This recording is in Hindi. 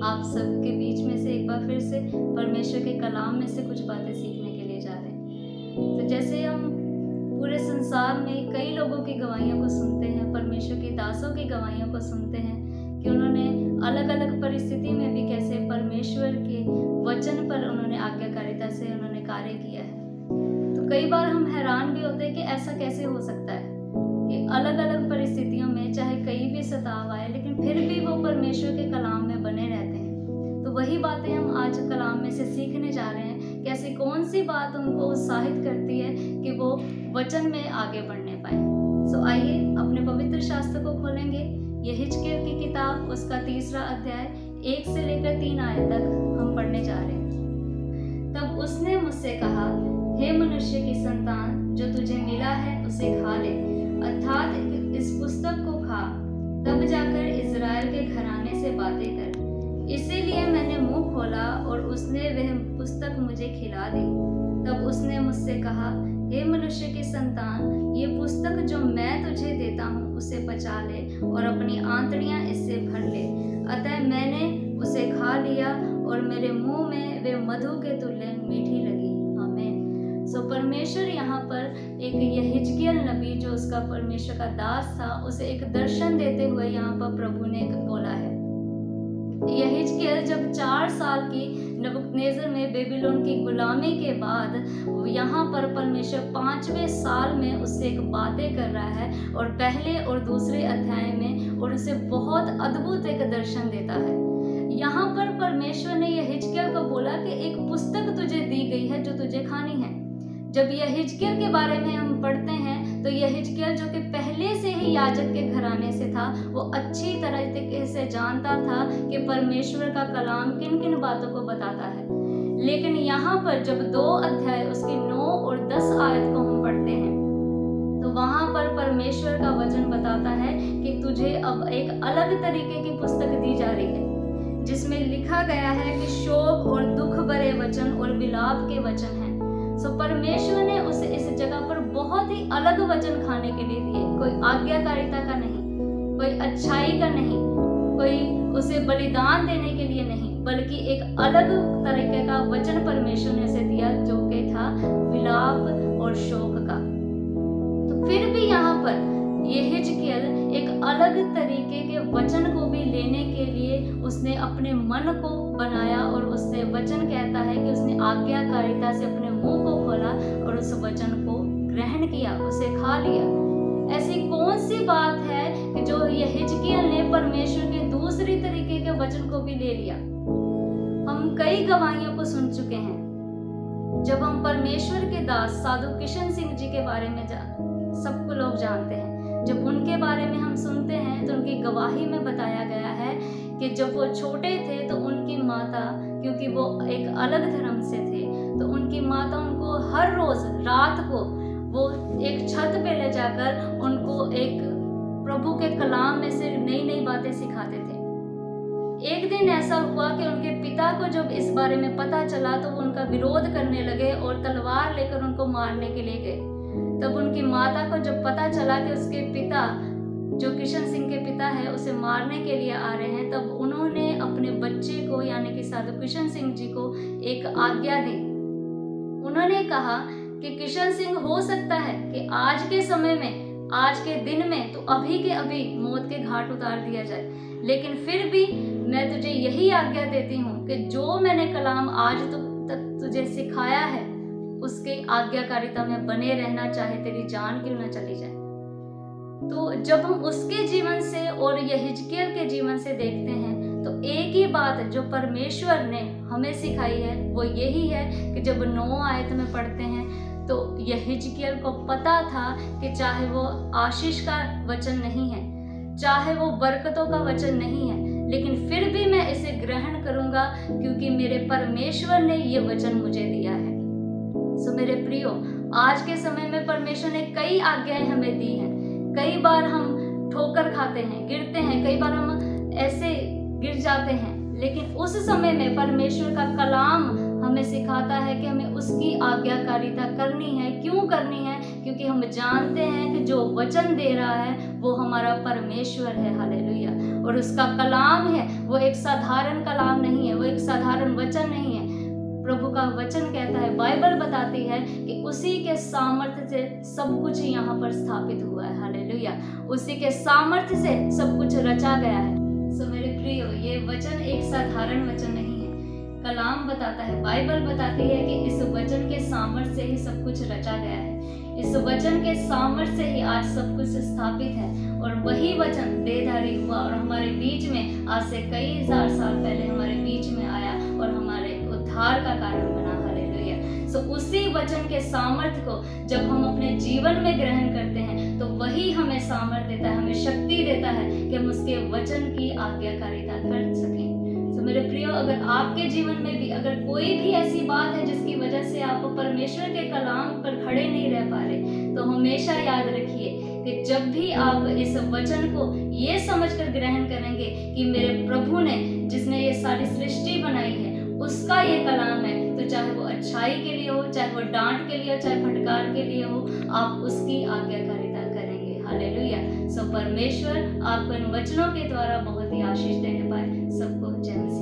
आप सबके बीच में से एक बार फिर से परमेश्वर के कलाम में से कुछ बातें सीखने के लिए जा रहे हैं। तो जैसे हम पूरे संसार में कई लोगों की गवाहियों को सुनते हैं, परमेश्वर के दासों की गवाहियों को सुनते हैं कि उन्होंने अलग अलग परिस्थिति में भी कैसे परमेश्वर के वचन पर उन्होंने आज्ञाकारिता से उन्होंने कार्य किया है। तो कई बार हम हैरान भी होते हैं कि ऐसा कैसे हो सकता है कि अलग अलग परिस्थितियों में चाहे कहीं भी सताव आए, लेकिन फिर भी वो परमेश्वर के कलाम में बने रहते हैं। तो वही बातें हम आज कलाम में से सीखने जा रहे हैं कि ऐसी कौन सी बात उनको उत्साहित करती है कि वो वचन में आगे बढ़ने पाए। सो आइए अपने पवित्र शास्त्र को खोलेंगे। यहिजकेल की किताब उसका 3 अध्याय 1 से लेकर 3 आयत तक हम पढ़ने जा रहे हैं। तब उसने मुझसे कहा, हे मनुष्य की संतान, जो तुझे मिला है उसे खा ले, अर्थात इस पुस्तक को खा, तब जाकर इज़राइल के घराने से बातें कर। इसीलिए मैंने मुंह खोला और उसने वह पुस्तक मुझे खिला दी। तब उसने मुझसे कहा, हे मनुष्य की संतान, ये पुस्तक जो मैं तुझे देता हूँ उसे पचा ले और अपनी आंतड़ियाँ इससे भर ले। अतः मैंने उसे खा लिया और मेरे मुंह में वे मधु के तुल्य मीठी लगी। आमीन। सो परमेश्वर यहाँ पर एक यहिजकेल नबी, जो उसका परमेश्वर का दास था, उसे एक दर्शन देते हुए यहाँ पर प्रभु ने बोला है। यहिजकेल जब 4 साल की नबूकदनेस्सर में बेबीलोन की गुलामी के बाद यहाँ पर परमेश्वर 5वें साल में उससे एक बातें कर रहा है और पहले और दूसरे अध्याय में, और उसे बहुत अद्भुत एक दर्शन देता है। यहाँ पर परमेश्वर ने यहिजकेल को बोला कि एक पुस्तक तुझे दी गई है जो तुझे खानी है। जब यहिजकेल के बारे में हम पढ़ते हैं तो यहिजकेल, जो कि पहले से ही याजक के घराने से था, वो अच्छी तरीके से जानता था कि परमेश्वर का कलाम किन किन बातों को बताता है। लेकिन यहाँ पर जब 2 अध्याय उसकी 9 और 10 आयत को हम पढ़ते हैं तो वहाँ पर परमेश्वर का वचन बताता है कि तुझे अब एक अलग तरीके की पुस्तक दी जा रही है, जिसमें लिखा गया है कि शोक और दुख भरे वचन और विलाप के वचन हैं। सो परमेश्वर ने उसे इस जगह पर बहुत ही अलग वचन खाने के लिए दिए। कोई आज्ञाकारिता का नहीं, कोई अच्छाई का नहीं, कोई उसे बलिदान देने के लिए नहीं, बल्कि एक अलग तरीके का वचन परमेश्वर ने उसे दिया, जो कि था विलाप और शोक का। तो फिर भी यहाँ पर यहिजकेल एक अलग तरीके के वचन को भी लेने के लिए उसने अपने मन को बनाया, और उससे वचन कहता है कि उसने आज्ञाकारिता से अपने मुंह को खोला और उस वचन को ग्रहण किया, उसे खा लिया। ऐसी कौन सी बात है कि जो यहिजकेल ने परमेश्वर के दूसरी तरीके के वचन को भी ले लिया। हम कई गवाहियों को सुन चुके हैं। जब हम परमेश्वर के दास साधु किशन सिंह जी के बारे में सबको लोग जानते हैं, जब उनके बारे में हम सुनते हैं तो उनकी गवाही में बताया गया है कि जब वो छोटे थे तो उनकी माता, क्योंकि वो एक अलग धर्म से थे, तो उनकी माता उनको हर रोज रात को वो एक छत पे ले जाकर उनको एक प्रभु के कलाम में से नई नई बातें सिखाते थे। एक दिन ऐसा हुआ कि उनके पिता को जब इस बारे में पता चला तो वो उनका विरोध करने लगे और तलवार लेकर उनको मारने के लिए गए। तब उनकी माता को जब पता चला कि उसके पिता, जो किशन सिंह के पिता है, उसे मारने के लिए आ रहे हैं, तब उन्होंने अपने बच्चे को यानी कि साधु किशन सिंह जी को एक आज्ञा दी। उन्होंने कहा कि किशन सिंह, हो सकता है कि आज के समय में, आज के दिन में तो अभी के अभी मौत के घाट उतार दिया जाए, लेकिन फिर भी मैं तुझे यही आज्ञा देती हूँ कि जो मैंने कलाम आज तक तुझे सिखाया है उसके आज्ञाकारिता में बने रहना, चाहे तेरी जान क्यों न चली जाए। तो जब हम उसके जीवन से और यहिजकेल के जीवन से देखते हैं तो एक ही बात जो परमेश्वर ने हमें सिखाई है वो यही है कि जब 9 आयत में पढ़ते हैं तो यहिजकेल को पता था कि चाहे वो आशीष का वचन नहीं है, चाहे वो बरकतों का वचन नहीं है, लेकिन फिर भी मैं इसे ग्रहण करूंगा क्योंकि मेरे परमेश्वर ने ये वचन मुझे दिया है। सो मेरे प्रियो, आज के समय में परमेश्वर ने कई आज्ञाएं हमें दी हैं। कई बार हम ठोकर खाते हैं, गिरते हैं, कई बार हम ऐसे गिर जाते हैं, लेकिन उस समय में परमेश्वर का कलाम हमें सिखाता है कि हमें उसकी आज्ञाकारिता करनी है। क्यों करनी है? क्योंकि हम जानते हैं कि जो वचन दे रहा है वो हमारा परमेश्वर है। हालेलुया। और उसका कलाम है वो एक साधारण कलाम नहीं है, वो एक साधारण वचन नहीं है। प्रभु का वचन कहता है, बाइबल बताती है कि उसी के सामर्थ्य से सब कुछ यहाँ पर स्थापित हुआ है। हालेलुया। उसी के सामर्थ्य से सब कुछ रचा गया है। सो मेरे प्रियो, ये वचन एक साधारण वचन नहीं है। कलाम बताता है, बाइबल बताती है कि इस वचन के सामर्थ्य से ही सब कुछ रचा गया है। इस वचन के सामर्थ्य से ही आज सब कुछ स्थापित है। और वही वचन देहधारी हुआ और हमारे बीच में आज से कई हजार साल पहले हमारे बीच में आया और हमारे उद्धार का कारण बना। हालेलुया। सो उसी वचन के सामर्थ्य को जब हम अपने जीवन में ग्रहण करते हैं तो वही हमें सामर्थ्य देता है, हमें शक्ति देता है कि हम उसके वचन की आज्ञाकारिता कर सकें। तो मेरे प्रियो, अगर आपके जीवन में भी अगर कोई भी ऐसी बात है जिसकी वजह से आप परमेश्वर के कलाम पर खड़े नहीं रह पा रहे, तो हमेशा याद रखिए कि जब भी आप इस वचन को ये समझकर ग्रहण करेंगे कि मेरे प्रभु ने, जिसने ये सारी सृष्टि बनाई है, उसका ये कलाम है, तो चाहे वो अच्छाई के लिए हो, चाहे वो डांट के लिए हो, चाहे फटकार के लिए हो, आप उसकी आज्ञाकारिता करेंगे। हालेलुया। सो परमेश्वर आपको इन वचनों के द्वारा बहुत ही आशीष देने पाए। सबको जय मसीह।